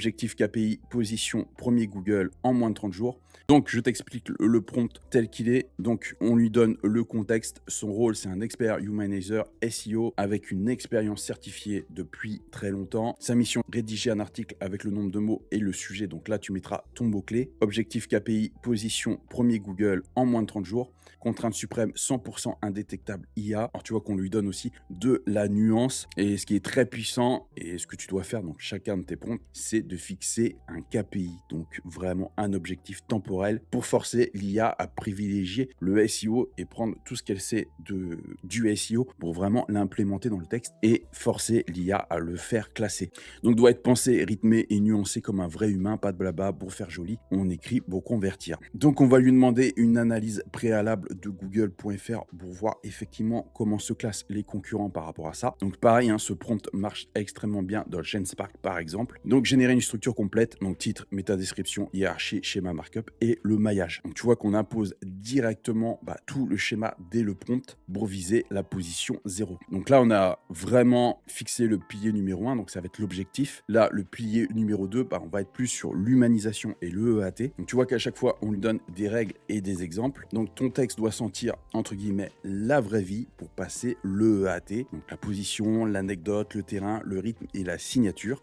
Objectif KPI, position premier Google en moins de 30 jours. Donc, je t'explique le prompt tel qu'il est. Donc, on lui donne le contexte. Son rôle, c'est un expert humanizer SEO avec une expérience certifiée depuis très longtemps. Sa mission, rédiger un article avec le nombre de mots et le sujet. Donc là, tu mettras ton mot-clé. Objectif KPI, position premier Google en moins de 30 jours. Contrainte suprême, 100% indétectable IA. Alors, tu vois qu'on lui donne aussi de la nuance. Et ce qui est très puissant, et ce que tu dois faire dans chacun de tes prompts, c'est de fixer un KPI. Donc, vraiment un objectif temporel pour forcer l'IA à privilégier le SEO et prendre tout ce qu'elle sait du SEO pour vraiment l'implémenter dans le texte et forcer l'IA à le faire classer. Donc, doit être pensé, rythmé et nuancé comme un vrai humain, pas de blabla pour faire joli. On écrit pour convertir. Donc, on va lui demander une analyse préalable de google.fr pour voir effectivement comment se classent les concurrents par rapport à ça. Donc, pareil, hein, ce prompt marche extrêmement bien dans Genspark par exemple. Donc, générer une structure complète, donc titre, métadescription, hiérarchie, schéma markup et le maillage. Donc, tu vois qu'on impose directement tout le schéma dès le prompt pour viser la position 0. Donc là, on a vraiment fixé le pilier numéro 1, donc ça va être l'objectif. Là, le pilier numéro 2, on va être plus sur l'humanisation et le EAT. Donc tu vois qu'à chaque fois, on lui donne des règles et des exemples. Donc ton texte doit sentir, entre guillemets, la vraie vie pour passer le EAT. Donc la position, l'anecdote, le terrain, le rythme et la signature.